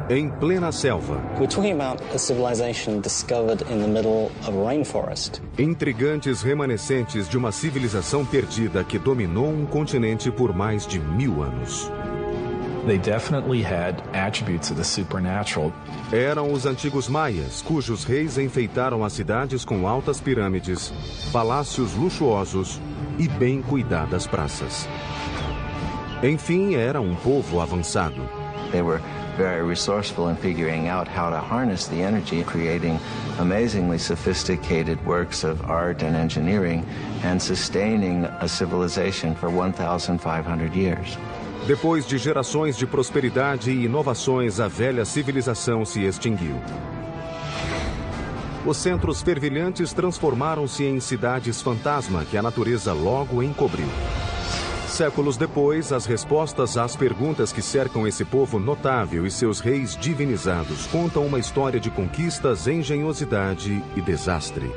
em plena selva. We're talking about a civilization discovered in the middle of a rainforest. Intrigantes remanescentes de uma civilização perdida que dominou um continente por mais de 1000 anos. They definitely had attributes of the supernatural. Eram os antigos maias, cujos reis enfeitaram as cidades com altas pirâmides, palácios luxuosos e bem cuidadas praças. Enfim, era um povo avançado. They were very resourceful in figuring out how to harness the energy, creating amazingly sophisticated works of art and engineering, and sustaining a civilization for 1,500 years. Depois de gerações de prosperidade e inovações, a velha civilização se extinguiu. Os centros fervilhantes transformaram-se em cidades fantasma que a natureza logo encobriu. Séculos depois, as respostas às perguntas que cercam esse povo notável e seus reis divinizados contam uma história de conquistas, engenhosidade e desastre.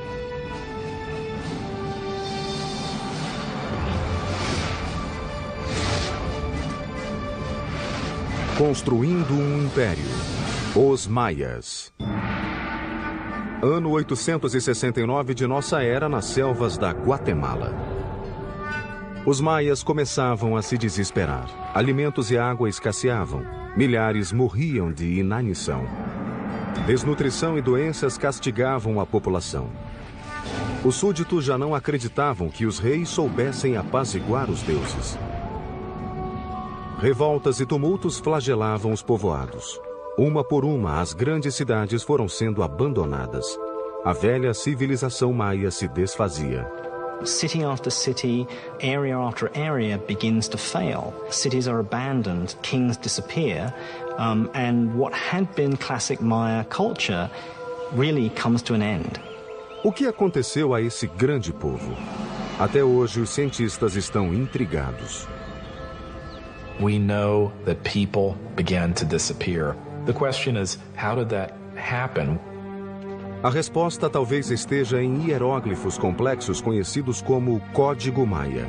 Construindo um império. Os Maias. Ano 869 de nossa era, nas selvas da Guatemala. Os maias começavam a se desesperar. Alimentos e água escasseavam. Milhares morriam de inanição. Desnutrição e doenças castigavam a população. Os súditos já não acreditavam que os reis soubessem apaziguar os deuses. Revoltas e tumultos flagelavam os povoados. Uma por uma, as grandes cidades foram sendo abandonadas. A velha civilização maia se desfazia. City after city, area after area begins to fail. Cities are abandoned, kings disappear, and what had been classic Maya culture really comes to an end. O que aconteceu a esse grande povo? Até hoje, os cientistas estão intrigados. We know that people began to disappear. The question is, how did that happen? A resposta talvez esteja em hieróglifos complexos conhecidos como Código Maia.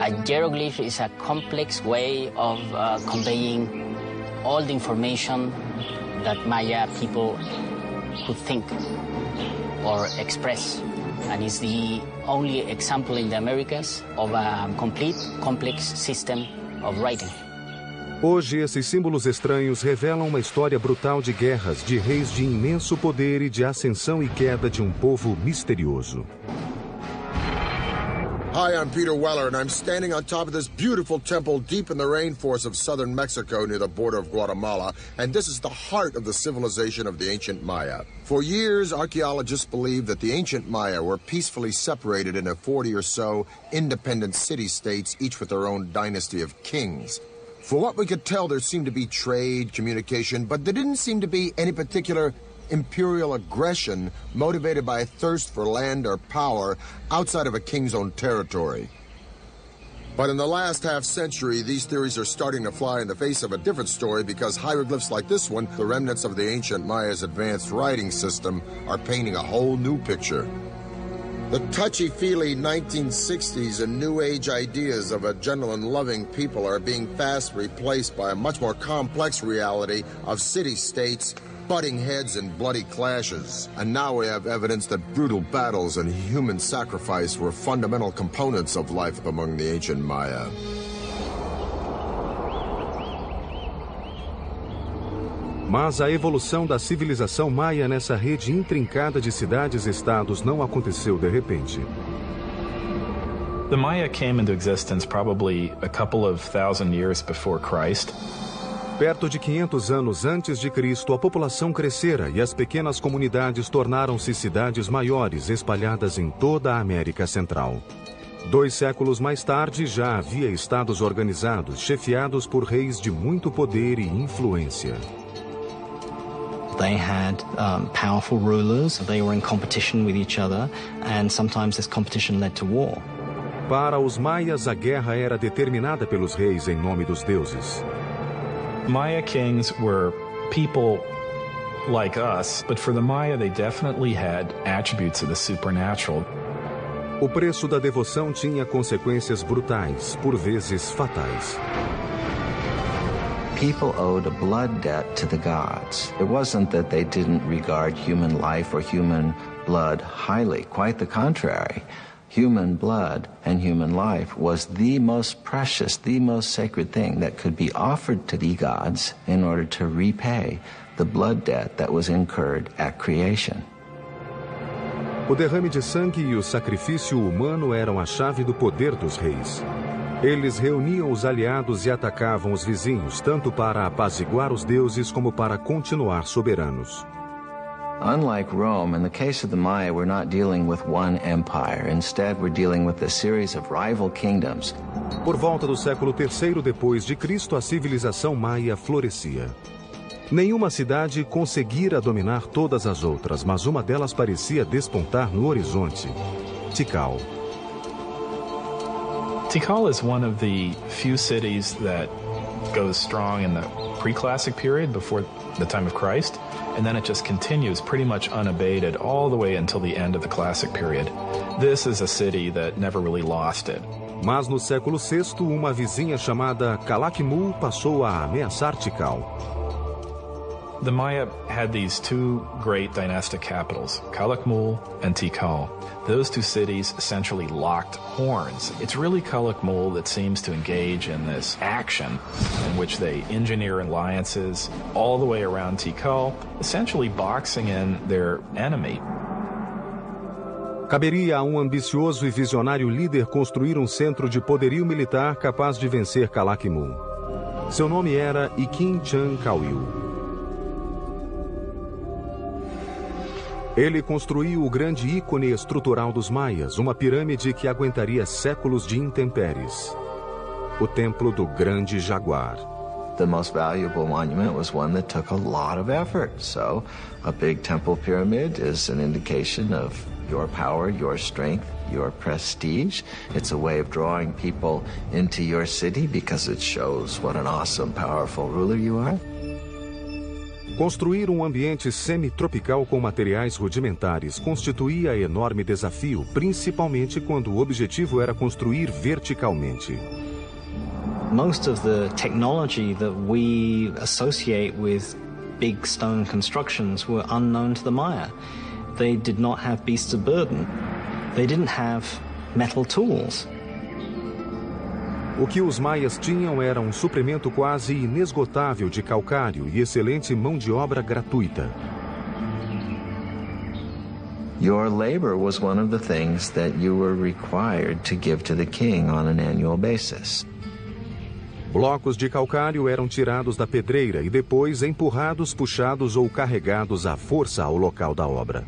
A hieroglyph is a complex way of conveying all the information that Maya people could think or express. And is the only example in the Americas of a complete, complex system of writing. Hoje, esses símbolos estranhos revelam uma história brutal de guerras, de reis de imenso poder e de ascensão e queda de um povo misterioso. Hi, I'm Peter Weller, and I'm standing on top of this beautiful temple deep in the rainforest of southern Mexico near the border of Guatemala, and this is the heart of the civilization of the ancient Maya. For years, archaeologists believed that the ancient Maya were peacefully separated into 40 or so independent city-states, each with their own dynasty of kings. For what we could tell, there seemed to be trade, communication, but there didn't seem to be any particular imperial aggression motivated by a thirst for land or power outside of a king's own territory. But in the last half-century, these theories are starting to fly in the face of a different story because hieroglyphs like this one, the remnants of the ancient Maya's advanced writing system, are painting a whole new picture. The touchy-feely 1960s and New Age ideas of a gentle and loving people are being fast replaced by a much more complex reality of city-states, butting heads and bloody clashes. And now we have evidence that brutal battles and human sacrifice were fundamental components of life among the ancient Maya. Mas a evolução da civilização maia nessa rede intrincada de cidades-estados não aconteceu de repente. The Maya came into existence probably a couple of thousand years before Christ. Perto de 500 anos antes de Cristo, a população crescera e as pequenas comunidades tornaram-se cidades maiores espalhadas em toda a América Central. 2 séculos mais tarde, já havia estados organizados, chefiados por reis de muito poder e influência. They had powerful rulers. They were in competition with each other, and sometimes this competition led to war. Para os maias, a guerra era determinada pelos reis em nome dos deuses. Maya kings were people like us, but for the Maya they definitely had attributes of the supernatural. O preço da devoção tinha consequências brutais, por vezes fatais. people owed a blood debt to the gods. It wasn't that they didn't regard human life or human blood highly, quite the contrary. Human blood and human life was the most precious, the most sacred thing that could be offered to the gods in order to repay the blood debt that was incurred at creation. O derrame de sangue e o sacrifício humano eram a chave do poder dos reis. Eles reuniam os aliados e atacavam os vizinhos, tanto para apaziguar os deuses como para continuar soberanos. Unlike Rome, in the case of the Maya, we're not dealing with one empire. Instead, we're dealing with a series of rival kingdoms. Por volta do século III depois de Cristo, a civilização maia florescia. Nenhuma cidade conseguira dominar todas as outras, mas uma delas parecia despontar no horizonte: Tikal. Tikal is one of the few cities that goes strong in the pre-classic period before the time of Christ, and then it just continues pretty much unabated all the way until the end of the classic period. This is a city that never really lost it. Mas no século VI, uma vizinha chamada Calakmul passou a ameaçar Tikal. The Maya had these two great dynastic capitals, Calakmul and Tikal. Those two cities essentially locked horns. It's really Calakmul that seems to engage in this action in which they engineer alliances all the way around Tikal, essentially boxing in their enemy. Caberia a um ambicioso e visionário líder construir um centro de poderio militar capaz de vencer Calakmul. Seu nome era Ikin Chan Kawil. Ele construiu o grande ícone estrutural dos maias, uma pirâmide que aguentaria séculos de intempéries. O Templo do Grande Jaguar. The most valuable monument was one that took a lot of effort. So, a big temple pyramid is an indication of your power, your strength, your prestige. It's a way of drawing people into your city because it shows what an awesome, powerful ruler you are. Construir um ambiente semi-tropical com materiais rudimentares constituía enorme desafio, principalmente quando o objetivo era construir verticalmente. Most of the technology that we associate with big stone constructions were unknown to the Maya. They did not have beasts of burden. They didn't have metal tools. O que os maias tinham era um suprimento quase inesgotável de calcário e excelente mão de obra gratuita. Your labor was one of the things that you were required to give to the king on an annual basis. Blocos de calcário eram tirados da pedreira e depois empurrados, puxados ou carregados à força ao local da obra.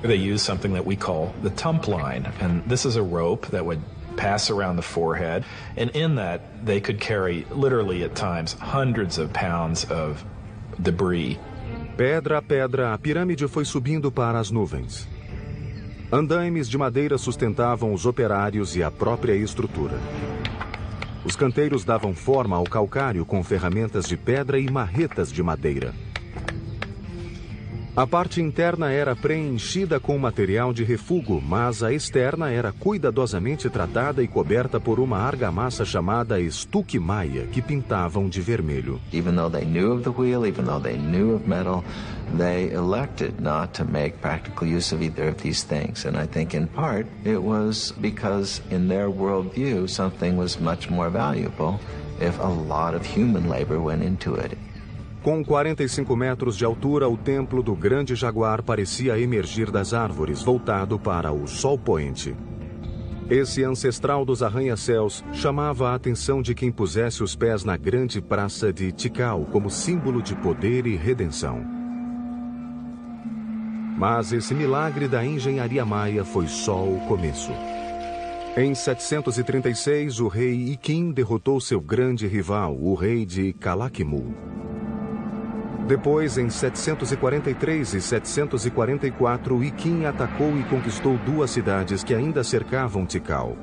They used something that we call the tump line, and this is a rope that would pass around the forehead, and in that they could carry literally at times hundreds of pounds of debris. Pedra a pedra, a pirâmide foi subindo para as nuvens. Andaimes de madeira sustentavam os operários e a própria estrutura. Os canteiros davam forma ao calcário com ferramentas de pedra e marretas de madeira. A parte interna era preenchida com material de refúgio, mas a externa era cuidadosamente tratada e coberta por uma argamassa chamada estuque maia, que pintavam de vermelho. Even though they knew of the wheel, even though they knew of metal, they elected not to make practical use of either of these things. And I think in part it was because in their worldview something was much more valuable if a lot of human labor went into it. Com 45 metros de altura, o Templo do Grande Jaguar parecia emergir das árvores, voltado para o sol poente. Esse ancestral dos arranha-céus chamava a atenção de quem pusesse os pés na grande praça de Tikal como símbolo de poder e redenção. Mas esse milagre da engenharia maia foi só o começo. Em 736, o rei Ikin derrotou seu grande rival, o rei de Calakmul. Depois, em 743 e 744, Ikin atacou e conquistou duas cidades que ainda cercavam Tikal: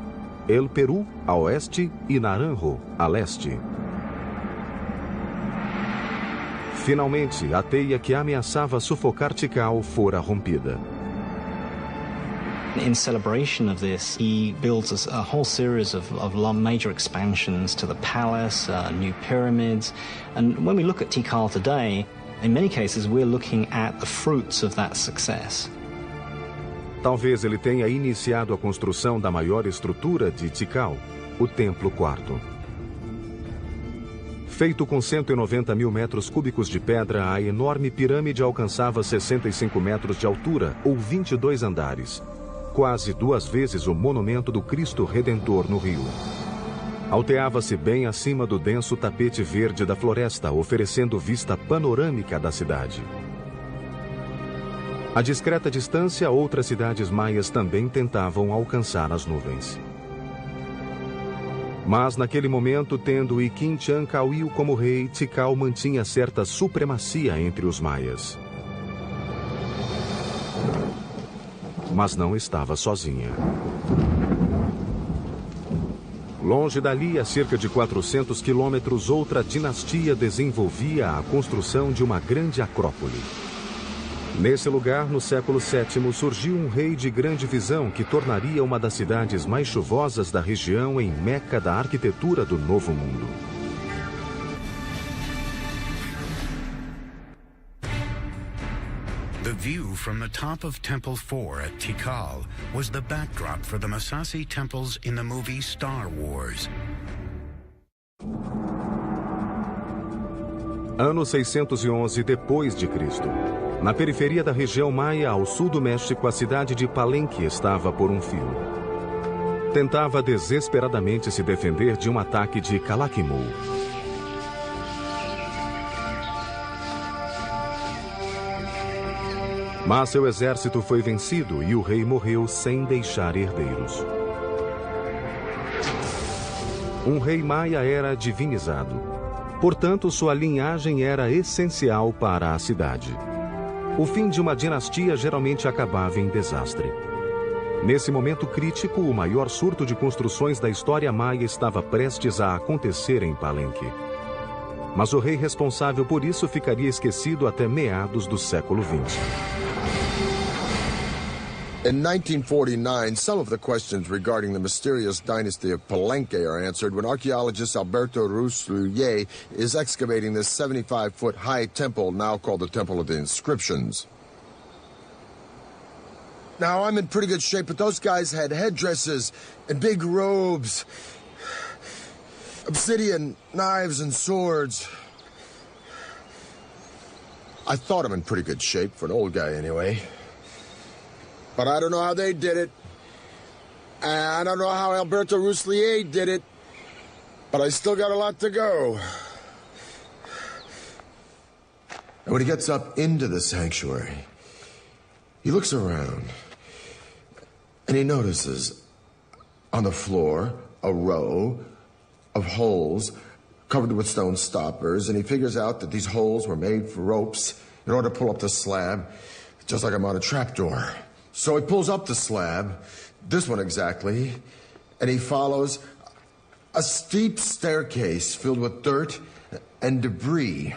El Peru, a oeste, e Naranjo, a leste. Finalmente, a teia que ameaçava sufocar Tikal fora rompida. In celebration of this, he builds a whole series of major expansions to the palace, new pyramids. And when we look at Tikal today, in many cases we're looking at the fruits of that success. Talvez ele tenha iniciado a construção da maior estrutura de Tikal, o Templo Quarto. Feito com 190 mil metros cúbicos de pedra, a enorme pirâmide alcançava 65 metros de altura, ou 22 andares. Quase 2 vezes o monumento do Cristo Redentor no Rio. Alteava-se bem acima do denso tapete verde da floresta, oferecendo vista panorâmica da cidade. A discreta distância, outras cidades maias também tentavam alcançar as nuvens. Mas naquele momento, tendo Iquim-Chancauil como rei, Tikal mantinha certa supremacia entre os maias. Mas não estava sozinha. Longe dali, a cerca de 400 quilômetros, outra dinastia desenvolvia a construção de uma grande acrópole. Nesse lugar, no século VII, surgiu um rei de grande visão que tornaria uma das cidades mais chuvosas da região em Meca da arquitetura do Novo Mundo. The view from the top of Temple 4 at Tikal was the backdrop for the Massassi temples in the movie Star Wars. Ano 611 depois de Cristo. Na periferia da região maia, ao sul do México, a cidade de Palenque estava por um fio. Tentava desesperadamente se defender de um ataque de Calakmul. Mas seu exército foi vencido e o rei morreu sem deixar herdeiros. Um rei maia era divinizado. Portanto, sua linhagem era essencial para a cidade. O fim de uma dinastia geralmente acabava em desastre. Nesse momento crítico, o maior surto de construções da história maia estava prestes a acontecer em Palenque. Mas o rei responsável por isso ficaria esquecido até meados do século XX. In 1949, some of the questions regarding the mysterious dynasty of Palenque are answered when archaeologist Alberto Rusluye is excavating this 75-foot-high temple, now called the Temple of the Inscriptions. Now, I'm in pretty good shape, but those guys had headdresses and big robes, obsidian, knives, and swords. I thought I'm in pretty good shape, for an old guy anyway. But I don't know how they did it. I don't know how Alberto Ruslier did it. But I still got a lot to go. And when he gets up into the sanctuary, he looks around and he notices on the floor a row of holes covered with stone stoppers, and he figures out that these holes were made for ropes in order to pull up the slab, just like I'm on a trapdoor. So he pulls up the slab, this one exactly, and he follows a steep staircase filled with dirt and debris.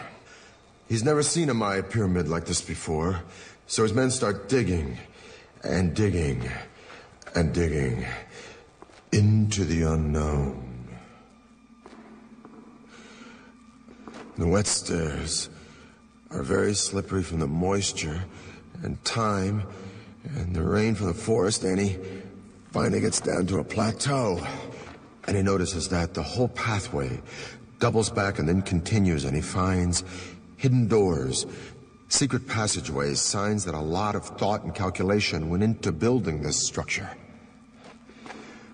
He's never seen a Maya pyramid like this before, so his men start digging and digging and digging into the unknown. The wet stairs are very slippery from the moisture and time and the rain from the forest, and he finally gets down to a plateau. And he notices that the whole pathway doubles back and then continues, and he finds hidden doors, secret passageways, signs that a lot of thought and calculation went into building this structure.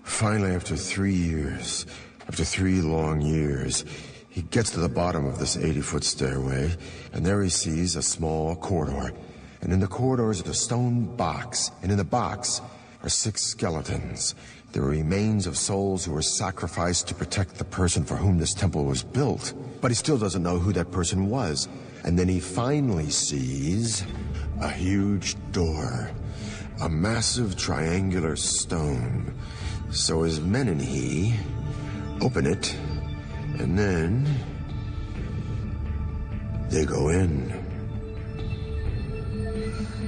Finally, after 3 years, after 3 long years, he gets to the bottom of this 80-foot stairway, and there he sees a small corridor. And in the corridor is a stone box, and in the box are 6 skeletons, the remains of souls who were sacrificed to protect the person for whom this temple was built. But he still doesn't know who that person was. And then he finally sees a huge door, a massive triangular stone. So his men and he open it, and then they go in.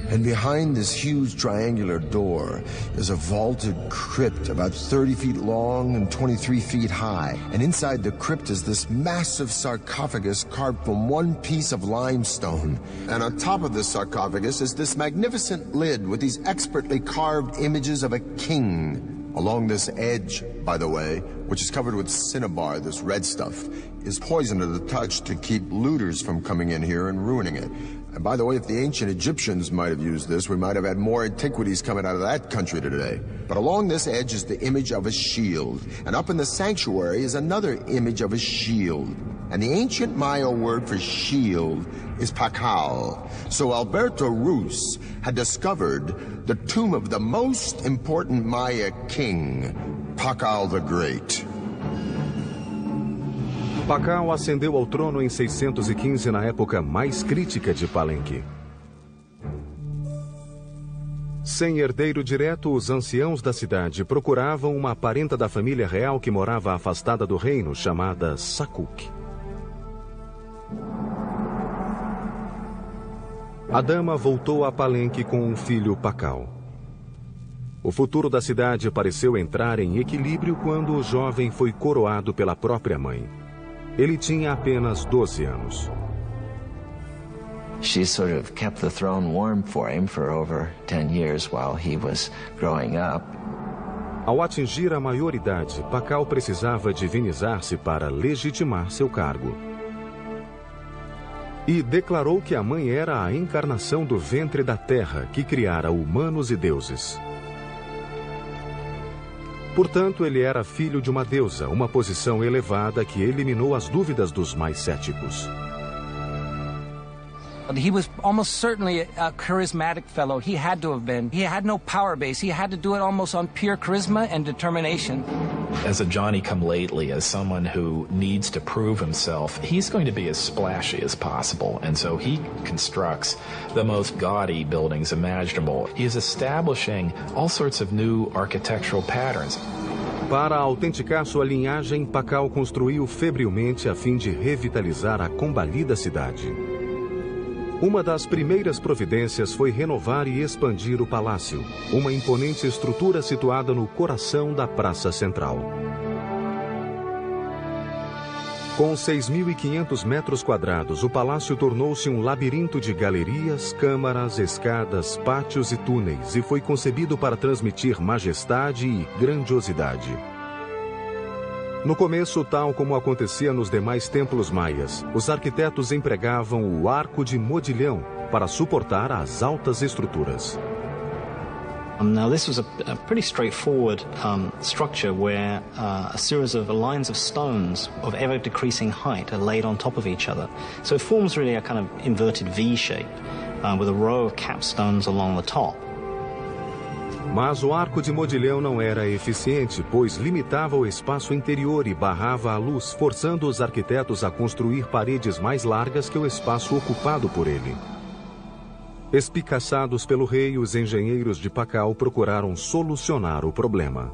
And behind this huge triangular door is a vaulted crypt about 30 feet long and 23 feet high. And inside the crypt is this massive sarcophagus carved from one piece of limestone. And on top of this sarcophagus is this magnificent lid with these expertly carved images of a king. Along this edge, by the way, which is covered with cinnabar, this red stuff, is poison to the touch to keep looters from coming in here and ruining it. And by the way, if the ancient Egyptians might have used this, we might have had more antiquities coming out of that country today. But along this edge is the image of a shield. And up in the sanctuary is another image of a shield. And the ancient Maya word for shield is Pakal. So Alberto Ruz had discovered the tomb of the most important Maya king, Pakal the Great. Pakal ascendeu ao trono em 615 na época mais crítica de Palenque. Sem herdeiro direto, os anciãos da cidade procuravam uma parenta da família real que morava afastada do reino, chamada Sakuk. A dama voltou a Palenque com um filho Pakal. O futuro da cidade pareceu entrar em equilíbrio quando o jovem foi coroado pela própria mãe. Ele tinha apenas 12 anos. She sort of kept the throne warm for him for over 10 years while he was growing up. Ao atingir a maioridade, Pakal precisava divinizar-se para legitimar seu cargo. E declarou que a mãe era a encarnação do ventre da terra que criara humanos e deuses. Portanto, ele era filho de uma deusa, uma posição elevada que eliminou as dúvidas dos mais céticos. He was almost certainly a charismatic fellow. He had to have been. He had no power base. He had to do it almost on pure charisma and determination. As a Johnny-come-lately, as someone who needs to prove himself, he's going to be as splashy as possible. And so he constructs the most gaudy buildings imaginable. He is establishing all sorts of new architectural patterns. Para autenticar sua linhagem, Pakal construiu febrilmente a fim de revitalizar a combalida cidade. Uma das primeiras providências foi renovar e expandir o palácio, uma imponente estrutura situada no coração da Praça Central. Com 6.500 metros quadrados, o palácio tornou-se um labirinto de galerias, câmaras, escadas, pátios e túneis e foi concebido para transmitir majestade e grandiosidade. No começo, tal como acontecia nos demais templos maias, os arquitetos empregavam o arco de modilhão para suportar as altas estruturas. Now this was a pretty straightforward structure where a series of lines of stones of ever decreasing height are laid on top of each other. So it forms really a kind of inverted V shape with a row of capstones along the top. Mas o arco de modilhão não era eficiente, pois limitava o espaço interior e barrava a luz, forçando os arquitetos a construir paredes mais largas que o espaço ocupado por ele. Espicaçados pelo rei, os engenheiros de Pakal procuraram solucionar o problema.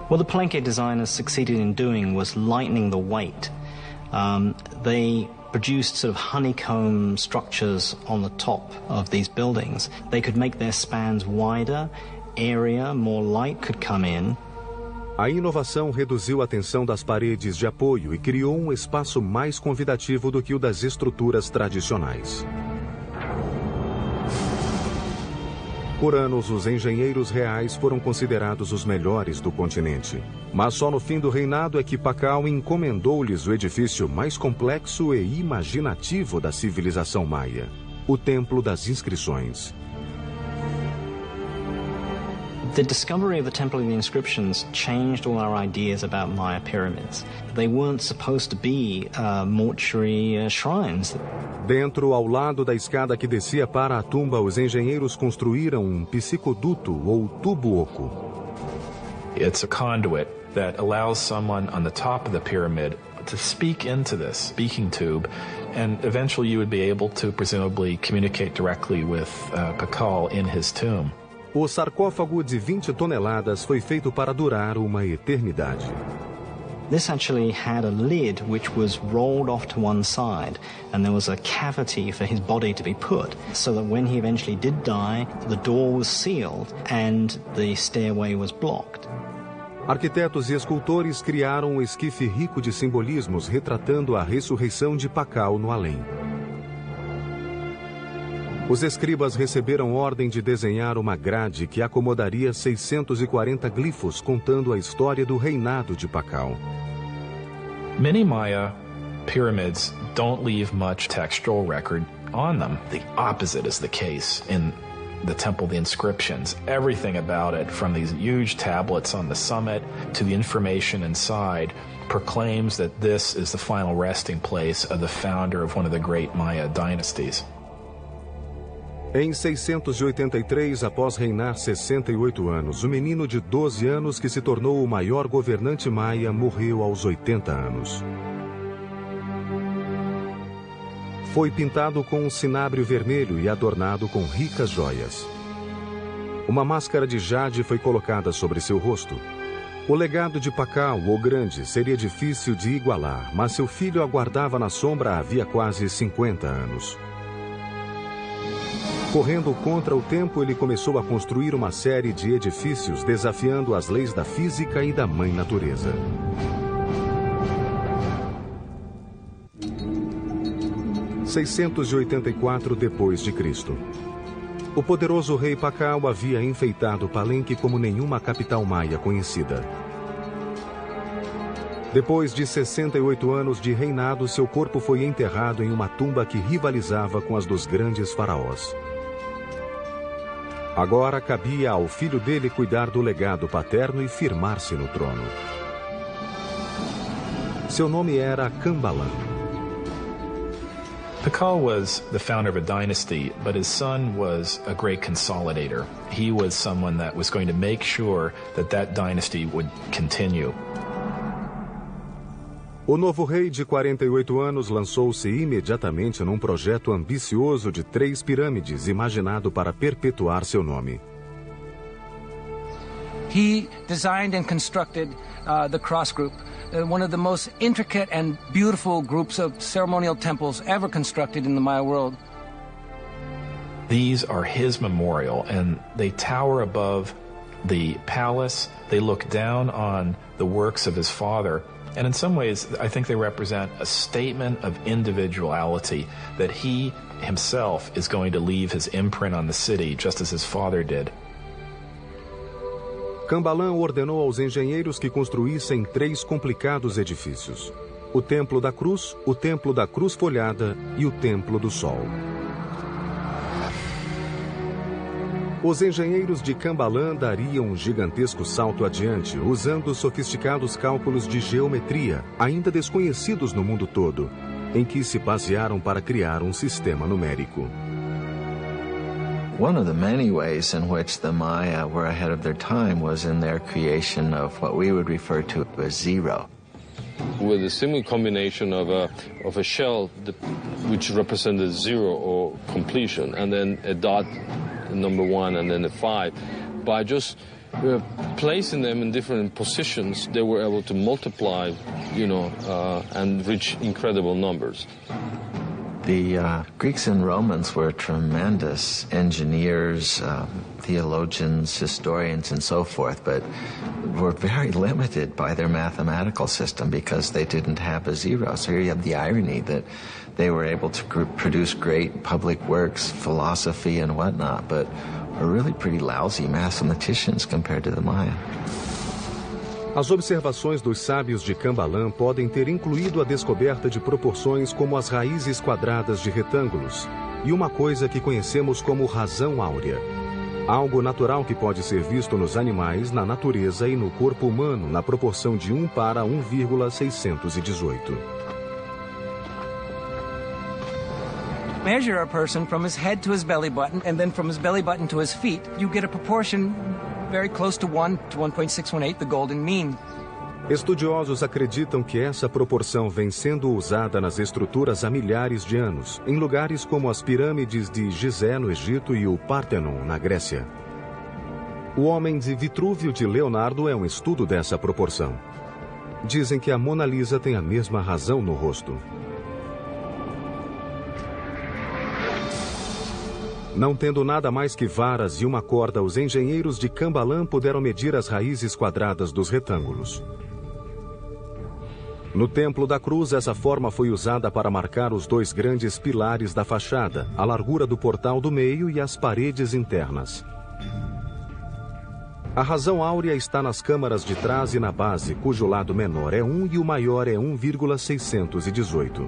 What the Palenque designers succeeded in doing was lightening the weight. They produced sort of honeycomb structures on the top of these buildings. They could make their spans wider, airier, more light could come in. A inovação reduziu a tensão das paredes de apoio e criou um espaço mais convidativo do que o das estruturas tradicionais. Por anos, os engenheiros reais foram considerados os melhores do continente. Mas só no fim do reinado é que Pakal encomendou-lhes o edifício mais complexo e imaginativo da civilização maia, o Templo das Inscrições. The discovery of the Temple of the Inscriptions changed all our ideas about Maya pyramids. They weren't supposed to be mortuary shrines. Dentro, ao lado da escada que descia para a tumba, os engenheiros construíram um psicoduto ou tubo oco. It's a conduit that allows someone on the top of the pyramid to speak into this speaking tube, and eventually you would be able to presumably communicate directly with Pakal in his tomb. O sarcófago de 20 toneladas foi feito para durar uma eternidade. This actually had a lid which was rolled off to one side, and there was a cavity for his body to be put, so that when he eventually did die, the door was sealed and the stairway was blocked. Arquitetos e escultores criaram um esquife rico de simbolismos retratando a ressurreição de Pakal no além. Os escribas receberam ordem de desenhar uma grade que acomodaria 640 glifos contando a história do reinado de Pakal. Many Maya pyramids don't leave much textual record on them. The opposite is the case in the temple, the inscriptions. Everything about it, from these huge tablets on the summit to the information inside, proclaims that this is the final resting place of the founder of one of the great Maya dynasties. Em 683, após reinar 68 anos, o menino de 12 anos que se tornou o maior governante maia morreu aos 80 anos. Foi pintado com um cinábrio vermelho e adornado com ricas joias. Uma máscara de jade foi colocada sobre seu rosto. O legado de Pakal, o Grande, seria difícil de igualar, mas seu filho aguardava na sombra havia quase 50 anos. Correndo contra o tempo, ele começou a construir uma série de edifícios desafiando as leis da física e da mãe natureza. Em 684 depois de Cristo. O poderoso rei Pakal havia enfeitado Palenque como nenhuma capital maia conhecida. Depois de 68 anos de reinado, seu corpo foi enterrado em uma tumba que rivalizava com as dos grandes faraós. Agora cabia ao filho dele cuidar do legado paterno e firmar-se no trono. Seu nome era Kambalan. Pakal was the founder of a dynasty, but his son was a great consolidator. He was someone that was going to make sure that that dynasty would continue. O novo rei de 48 anos lançou-se imediatamente num projeto ambicioso de 3 pirâmides imaginado para perpetuar seu nome. He designed and constructed the Cross Group, one of the most intricate and beautiful groups of ceremonial temples ever constructed in the Maya world. These are his memorial, and they tower above the palace. They look down on the works of his father. And in some ways, I think they represent a statement of individuality, that he himself is going to leave his imprint on the city, just as his father did. Kambalan ordenou aos engenheiros que construíssem 3 complicados edifícios: o Templo da Cruz, o Templo da Cruz Folhada e o Templo do Sol. Os engenheiros de Kambalan dariam um gigantesco salto adiante, usando sofisticados cálculos de geometria, ainda desconhecidos no mundo todo, em que se basearam para criar um sistema numérico. One of the many ways in which the Maya were ahead of their time was in their creation of what we would refer to as zero. With a similar combination of a shell which represented 0 or completion, and then a dot, number 1, and then a 5. By just placing them in different positions, they were able to multiply, and reach incredible numbers. The Greeks and Romans were tremendous engineers, theologians, historians, and so forth, but were very limited by their mathematical system because they didn't have a zero. So here you have the irony that they were able to produce great public works, philosophy, and whatnot, but are really pretty lousy mathematicians compared to the Maya. As observações dos sábios de Kambalan podem ter incluído a descoberta de proporções como as raízes quadradas de retângulos e uma coisa que conhecemos como razão áurea. Algo natural que pode ser visto nos animais, na natureza e no corpo humano na proporção de 1 para 1,618. Measure a person from his head to his belly button, and then from his belly button to his feet, you get a proportion very close to 1 to 1.618, the golden mean. Estudiosos acreditam que essa proporção vem sendo usada nas estruturas há milhares de anos, em lugares como as pirâmides de Gizé, no Egito, e o Parthenon, na Grécia. O Homem de Vitrúvio de Leonardo é um estudo dessa proporção. Dizem que a Mona Lisa tem a mesma razão no rosto. Não tendo nada mais que varas e uma corda, os engenheiros de Cambalan puderam medir as raízes quadradas dos retângulos. No Templo da Cruz, essa forma foi usada para marcar os dois grandes pilares da fachada, a largura do portal do meio e as paredes internas. A razão áurea está nas câmaras de trás e na base, cujo lado menor é 1 e o maior é 1,618.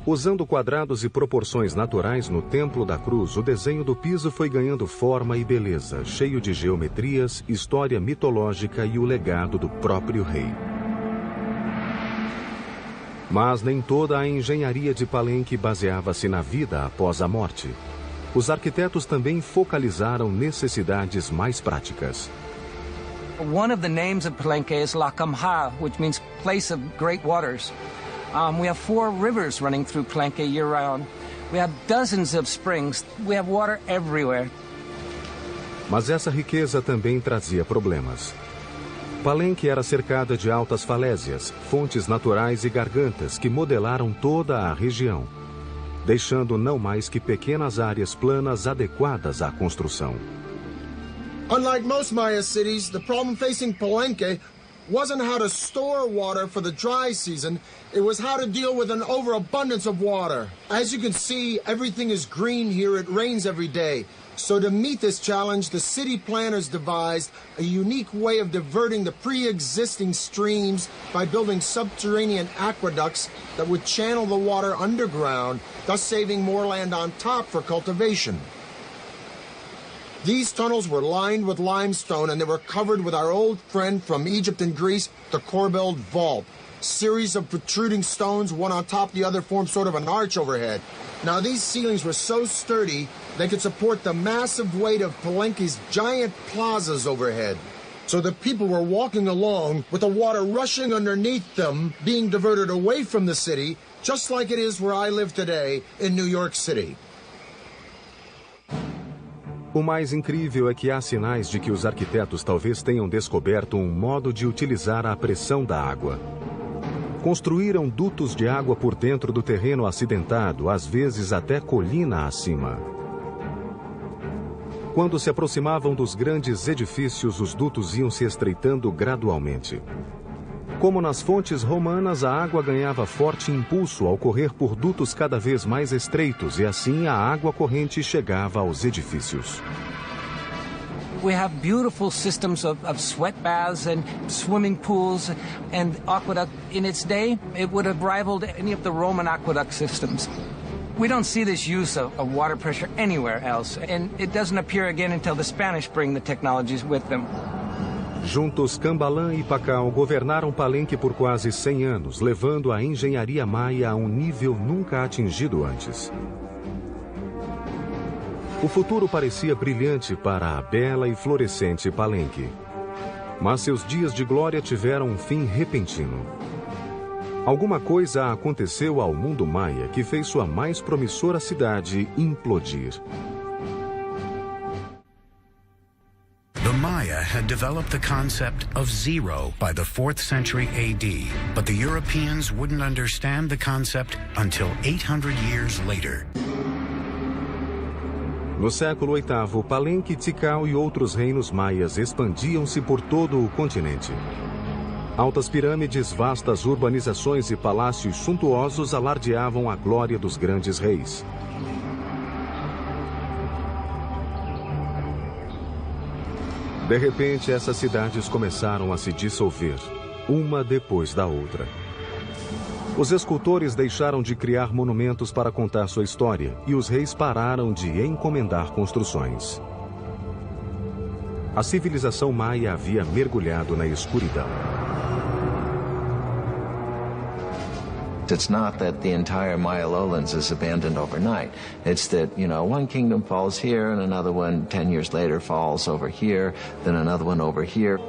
Usando quadrados e proporções naturais no Templo da Cruz, o desenho do piso foi ganhando forma e beleza, cheio de geometrias, história mitológica e o legado do próprio rei. Mas nem toda a engenharia de Palenque baseava-se na vida após a morte. Os arquitetos também focalizaram necessidades mais práticas. One of the names of Palenque is Lacamha, which means place of great waters. We have 4 rivers running through Palenque year-round. We have dozens of springs. We have water everywhere. Mas essa riqueza também trazia problemas. Palenque era cercada de altas falésias, fontes naturais e gargantas que modelaram toda a região, deixando não mais que pequenas áreas planas adequadas à construção. Unlike most Maya cities, the problem facing Palenque wasn't how to store water for the dry season, it was how to deal with an overabundance of water. As you can see, everything is green here, it rains every day. So to meet this challenge, the city planners devised a unique way of diverting the pre-existing streams by building subterranean aqueducts that would channel the water underground, thus saving more land on top for cultivation. These tunnels were lined with limestone and they were covered with our old friend from Egypt and Greece, the Corbelled Vault. Series of protruding stones, one on top of the other, formed sort of an arch overhead. Now these ceilings were so sturdy, they could support the massive weight of Palenque's giant plazas overhead. So the people were walking along with the water rushing underneath them, being diverted away from the city, just like it is where I live today in New York City. O mais incrível é que há sinais de que os arquitetos talvez tenham descoberto um modo de utilizar a pressão da água. Construíram dutos de água por dentro do terreno acidentado, às vezes até colina acima. Quando se aproximavam dos grandes edifícios, os dutos iam se estreitando gradualmente. Como nas fontes romanas, a água ganhava forte impulso ao correr por dutos cada vez mais estreitos e assim a água corrente chegava aos edifícios. We have beautiful systems of sweat baths and swimming pools and aqueduct. In its day, it would have rivaled any of the Roman aqueduct systems. We don't see this use of water pressure anywhere else, and it doesn't appear again until the Spanish bring the technologies with them. Juntos, Cambalan e Pacal governaram Palenque por quase 100 anos, levando a engenharia maia a um nível nunca atingido antes. O futuro parecia brilhante para a bela e florescente Palenque. Mas seus dias de glória tiveram um fim repentino. Alguma coisa aconteceu ao mundo maia que fez sua mais promissora cidade implodir. The Maya had developed the concept of zero by the 4th century AD, but the Europeans wouldn't understand the concept until 800 years later. No século VIII, Palenque, Tikal e outros reinos maias expandiam-se por todo o continente. Altas pirâmides, vastas urbanizações e palácios suntuosos alardeavam a glória dos grandes reis. De repente, essas cidades começaram a se dissolver, uma depois da outra. Os escultores deixaram de criar monumentos para contar sua história e os reis pararam de encomendar construções. A civilização maia havia mergulhado na escuridão. It's not that the entire Maya lowlands is abandoned overnight. It's that, one kingdom falls here and another one 10 years later falls over here, then another one over here.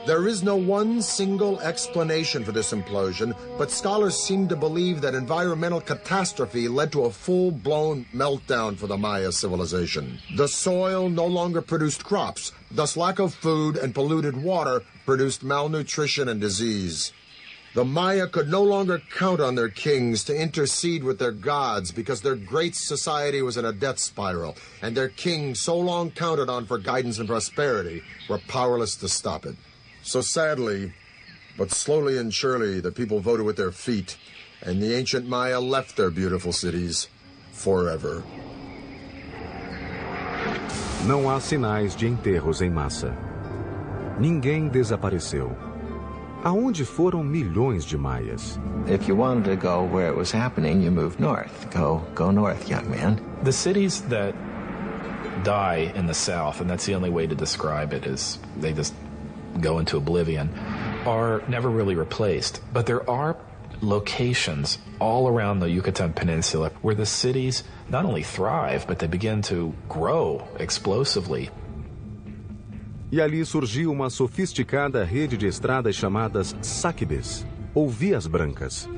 There is no one single explanation for this implosion, but scholars seem to believe that environmental catastrophe led to a full-blown meltdown for the Maya civilization. The soil no longer produced crops, thus lack of food and polluted water produced malnutrition and disease. The Maya could no longer count on their kings to intercede with their gods because their great society was in a death spiral, and their kings, so long counted on for guidance and prosperity, were powerless to stop it. So sadly, but slowly and surely, the people voted with their feet, and the ancient Maya left their beautiful cities forever. Não há sinais de enterros em massa. Ninguém desapareceu. Aonde foram milhões de maias? If you wanted to go where it was happening, you moved north. Go north, young man. The cities that die in the south, and that's the only way to describe it, is they just go into oblivion, are never really replaced. But there are locations all around the Yucatan Peninsula where the cities not only thrive, but they begin to grow explosively. E ali surgiu uma sofisticada rede de estradas chamadas sacbes, ou vias brancas.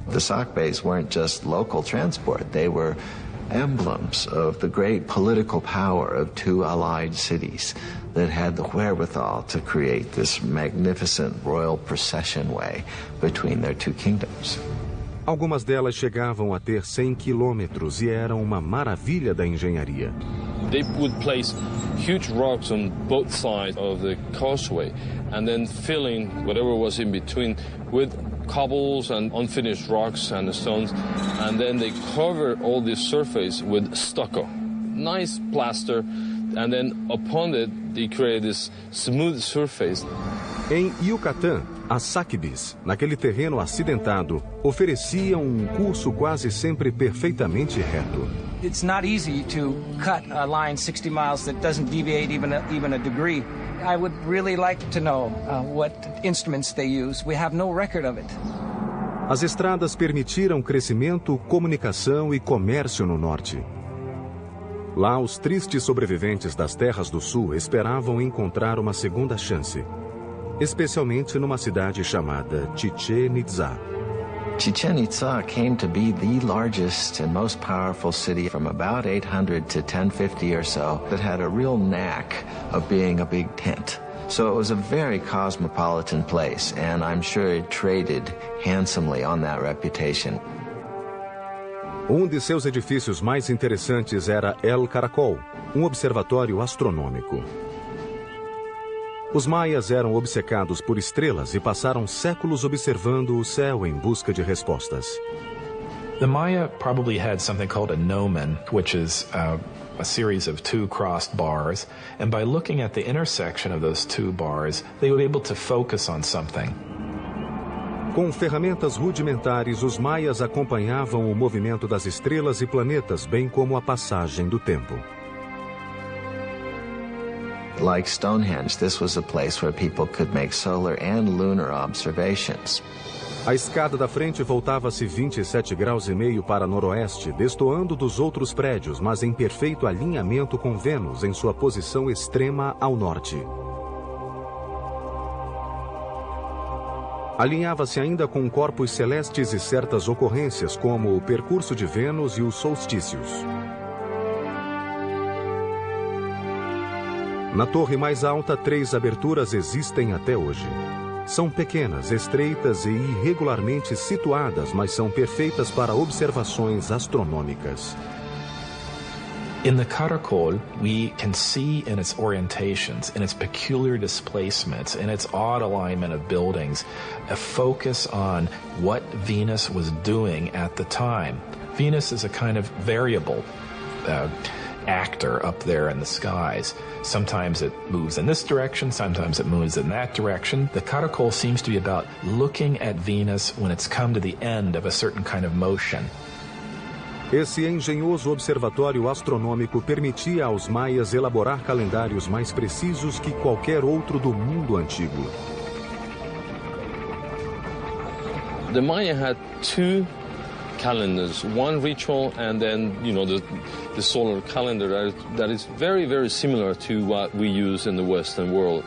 The sacbes weren't just local transport. They were emblems of the great political power of two allied cities that had the wherewithal to create this magnificent royal procession way between their two kingdoms. Algumas delas chegavam a ter 100 quilômetros e eram uma maravilha da engenharia. They would place huge rocks on both sides of the causeway and then filling whatever was in between with cobbles and unfinished rocks and stones, and then they cover all this surface with stucco, nice plaster, and then upon it they create this smooth surface. Em Yucatán, as sacbes, naquele terreno acidentado, ofereciam um curso quase sempre perfeitamente reto. It's not easy to cut a line 60 miles that doesn't deviate even a degree. I would really like to know what instruments they use. We have no record of it. As estradas permitiram crescimento, comunicação e comércio no norte. Lá, os tristes sobreviventes das terras do sul esperavam encontrar uma segunda chance, especialmente numa cidade chamada Chichén Itzá. Chichén Itzá came to be the largest and most powerful city from about 800 to 1050 or so that had a real knack of being a big tent. So it was a very cosmopolitan place, and I'm sure it traded handsomely on that reputation. De seus edifícios mais interessantes era El Caracol, observatório astronômico. Os maias eram obcecados por estrelas e passaram séculos observando o céu em busca de respostas. The Maya probably had something called a gnomon, which is a series of two crossed bars, and by looking at the intersection of those two bars, they were able to focus on something. Com ferramentas rudimentares, os maias acompanhavam o movimento das estrelas e planetas, bem como a passagem do tempo. Like Stonehenge, this was a place where people could make solar and lunar observations. A escada da frente voltava-se 27 graus e meio para noroeste, destoando dos outros prédios, mas em perfeito alinhamento com Vênus em sua posição extrema ao norte. Alinhava-se ainda com corpos celestes e certas ocorrências, como o percurso de Vênus e os solstícios. Na torre mais alta, 3 aberturas existem até hoje. São pequenas, estreitas e irregularmente situadas, mas são perfeitas para observações astronômicas. In the Caracol, we can see in its orientations, in its peculiar displacements, in its odd alignment of buildings, a focus on what Venus was doing at the time. Venus is a kind of variable actor up there in the skies. Sometimes it moves in this direction, sometimes it moves in that direction. The Caracol seems to be about looking at Venus when it's come to the end of a certain kind of motion. Esse engenhoso observatório astronômico permitia aos maias elaborar calendários mais precisos que qualquer outro do mundo antigo. The Maya had 2 calendars, one ritual and then, the solar calendar that is very, very similar to what we use in the Western world.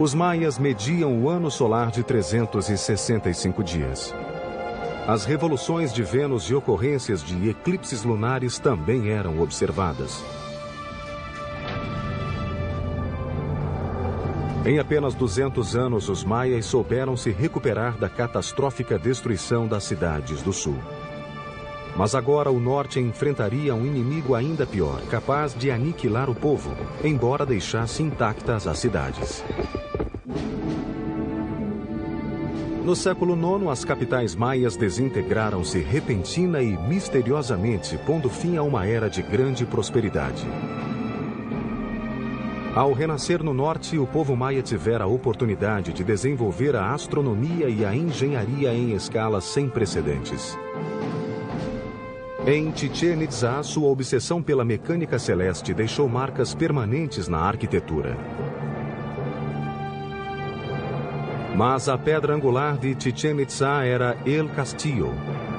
Os maias mediam o ano solar de 365 dias. As revoluções de Vênus e ocorrências de eclipses lunares também eram observadas. Em apenas 200 anos, os maias souberam se recuperar da catastrófica destruição das cidades do sul. Mas agora o norte enfrentaria um inimigo ainda pior, capaz de aniquilar o povo, embora deixasse intactas as cidades. No século IX, as capitais maias desintegraram-se repentina e misteriosamente, pondo fim a uma era de grande prosperidade. Ao renascer no norte, o povo maia tivera a oportunidade de desenvolver a astronomia e a engenharia em escalas sem precedentes. Em Chichén Itzá, sua obsessão pela mecânica celeste deixou marcas permanentes na arquitetura. Mas a pedra angular de Chichén Itzá era El Castillo,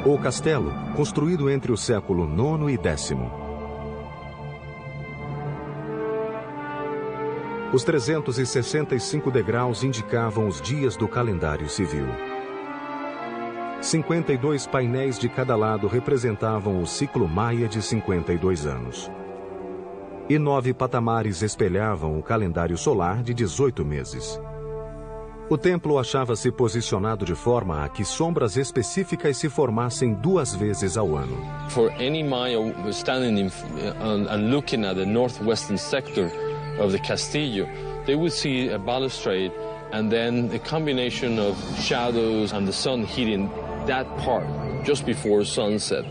ou castelo, construído entre o século IX e X. Os 365 degraus indicavam os dias do calendário civil. 52 painéis de cada lado representavam o ciclo maia de 52 anos. E 9 patamares espelhavam o calendário solar de 18 meses. O templo achava-se posicionado de forma a que sombras específicas se formassem 2 vezes ao ano. For any Maya standing and looking at the northwestern sector of the Castillo, they would see a balustrade and then the combination of shadows and the sun hitting that part just before sunset.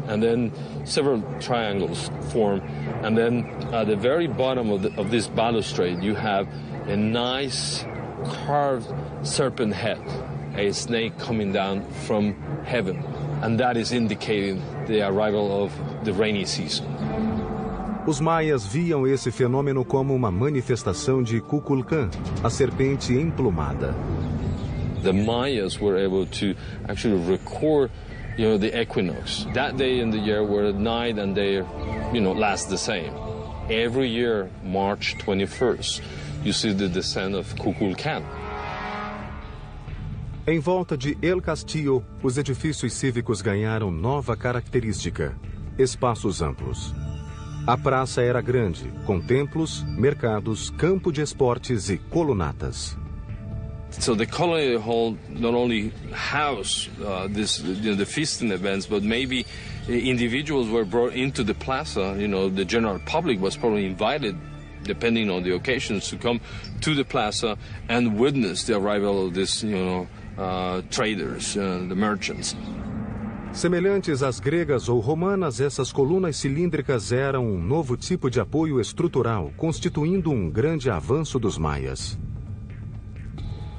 And then several triangles form. And then at the very bottom of this balustrade, you have a nice carved serpent head, a snake coming down from heaven. And that is indicating the arrival of the rainy season. Os maias viam esse fenômeno como uma manifestação de Kukulkan, a serpente emplumada. The Mayas were able to actually record, the equinox. That day in the year where night and day, last the same. Every year, March 21st, you see the descent of Kukulkan. Em volta de El Castillo, os edifícios cívicos ganharam nova característica: espaços amplos. A praça era grande, com templos, mercados, campo de esportes e colunatas. So the colony hall not only housed the feasting events, but maybe individuals were brought into the plaza. The general public was probably invited, depending on the occasions, to come to the plaza and witness the arrival of these, traders, the merchants. Semelhantes às gregas ou romanas, essas colunas cilíndricas eram um novo tipo de apoio estrutural, constituindo um grande avanço dos maias.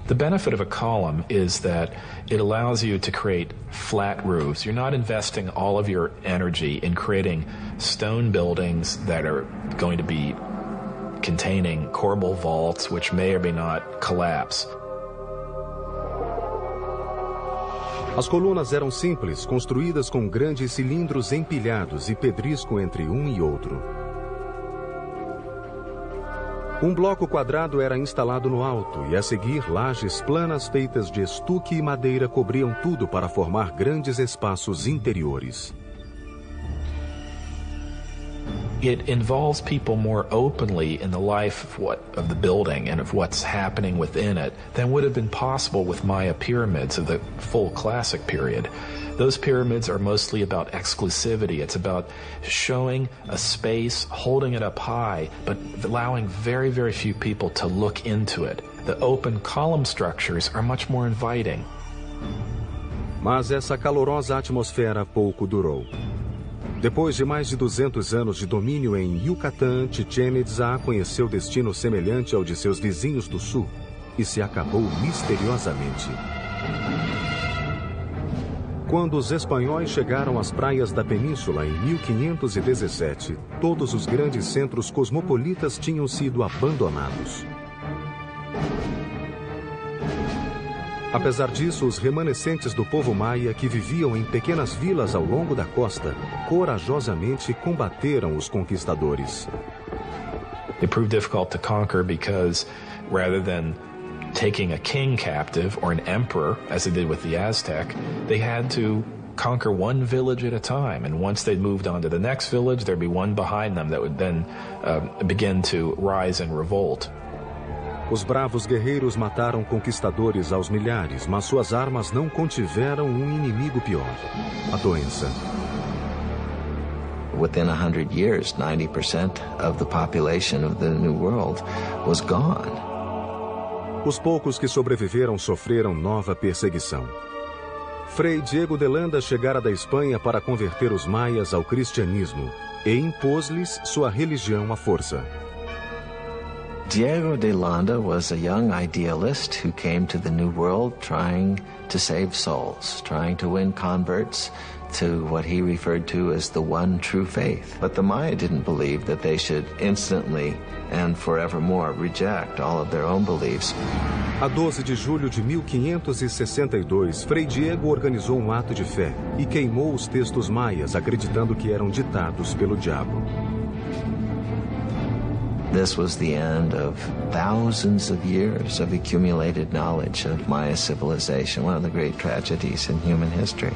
The benefit of a column is that it allows you to create flat roofs. You're not investing all of your energy in creating stone buildings that are going to be containing corbel vaults, which may or may not collapse. As colunas eram simples, construídas com grandes cilindros empilhados e pedrisco entre um e outro. Um bloco quadrado era instalado no alto e, a seguir, lajes planas feitas de estuque e madeira cobriam tudo para formar grandes espaços interiores. It involves people more openly in the life of the building and of what's happening within it than would have been possible with Maya pyramids of the full classic period. Those pyramids are mostly about exclusivity. It's about showing a space, holding it up high, but allowing very, very few people to look into it. The open column structures are much more inviting. Mas essa calorosa atmosfera pouco durou. Depois de mais de 200 anos de domínio em Yucatán, Chichén Itzá conheceu destino semelhante ao de seus vizinhos do sul e se acabou misteriosamente. Quando os espanhóis chegaram às praias da península em 1517, todos os grandes centros cosmopolitas tinham sido abandonados. Apesar disso, os remanescentes do povo maia que viviam em pequenas vilas ao longo da costa, corajosamente combateram os conquistadores. It proved difficult to conquer because rather than taking a king captive or an emperor, as they did with the Aztec. They had to conquer one village at a time, and once they moved on to the next village, there'd be one behind them that would then begin to rise in revolt. Os bravos guerreiros mataram conquistadores aos milhares, mas suas armas não contiveram inimigo pior: a doença. Within 100 years, 90% of the population of the New World was gone. Os poucos que sobreviveram sofreram nova perseguição. Frei Diego de Landa chegara da Espanha para converter os maias ao cristianismo e impôs-lhes sua religião à força. Diego de Landa was a young idealist who came to the New World trying to save souls, trying to win converts to what he referred to as the one true faith. But the Maya didn't believe that they should instantly and forevermore reject all of their own beliefs. A 12 de julho de 1562, Frei Diego organizou um ato de fé e queimou os textos maias, acreditando que eram ditados pelo diabo. This was the end of thousands of years of accumulated knowledge of Maya civilization, one of the great tragedies in human history.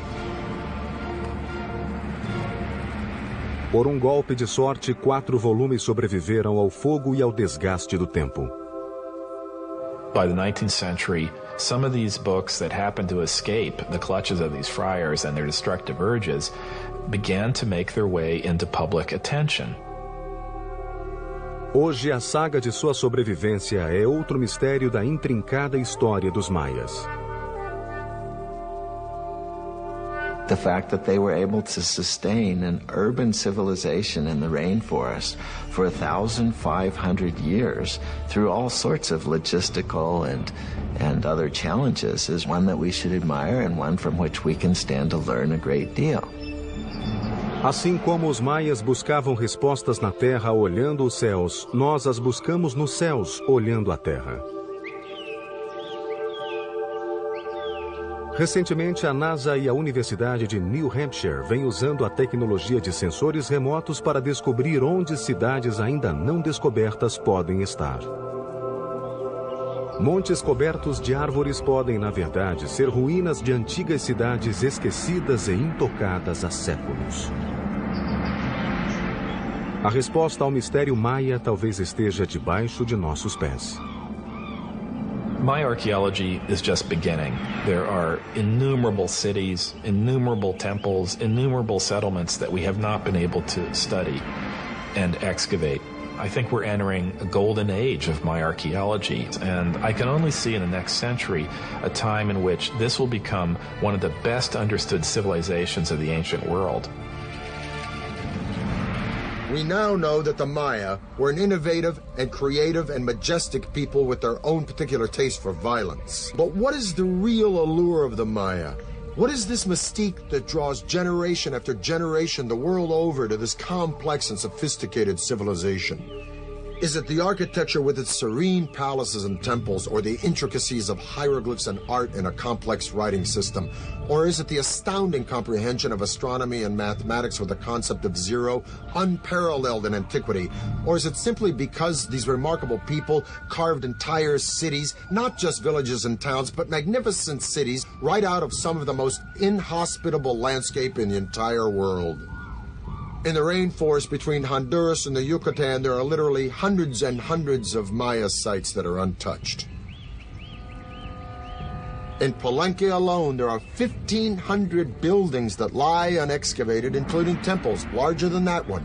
Por um golpe de sorte, 4 volumes sobreviveram ao fogo e ao desgaste do tempo. By the 19th century, some of these books that happened to escape the clutches of these friars and their destructive urges began to make their way into public attention. Hoje, a saga de sua sobrevivência é outro mistério da intrincada história dos maias. The fact that they were able to sustain an urban civilization in the rainforest for 1,500 years through all sorts of logistical and other challenges is one that we should admire and one from which we can stand to learn a great deal. Assim como os maias buscavam respostas na terra olhando os céus, nós as buscamos nos céus olhando a terra. Recentemente, a NASA e a Universidade de New Hampshire vêm usando a tecnologia de sensores remotos para descobrir onde cidades ainda não descobertas podem estar. Montes cobertos de árvores podem, na verdade, ser ruínas de antigas cidades esquecidas e intocadas há séculos. A resposta ao mistério maia talvez esteja debaixo de nossos pés. Maya archaeology is just beginning. There are innumerable cities, innumerable temples, innumerable settlements that we have not been able to study and excavate. I think we're entering a golden age of Maya archaeology, and I can only see in the next century a time in which this will become one of the best understood civilizations of the ancient world. We now know that the Maya were an innovative and creative and majestic people with their own particular taste for violence. But what is the real allure of the Maya? What is this mystique that draws generation after generation the world over to this complex and sophisticated civilization? Is it the architecture with its serene palaces and temples, or the intricacies of hieroglyphs and art in a complex writing system? Or is it the astounding comprehension of astronomy and mathematics with the concept of zero, unparalleled in antiquity? Or is it simply because these remarkable people carved entire cities, not just villages and towns, but magnificent cities, right out of some of the most inhospitable landscape in the entire world? In the rainforest between Honduras and the Yucatan, there are literally hundreds and hundreds of Maya sites that are untouched. In Palenque alone, there are 1,500 buildings that lie unexcavated, including temples larger than that one.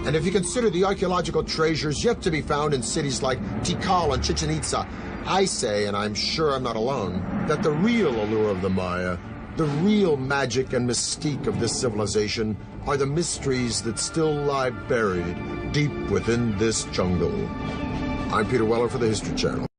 And if you consider the archaeological treasures yet to be found in cities like Tikal and Chichen Itza, I say, and I'm sure I'm not alone, that the real allure of the Maya, the real magic and mystique of this civilization, are the mysteries that still lie buried deep within this jungle. I'm Peter Weller for the History Channel.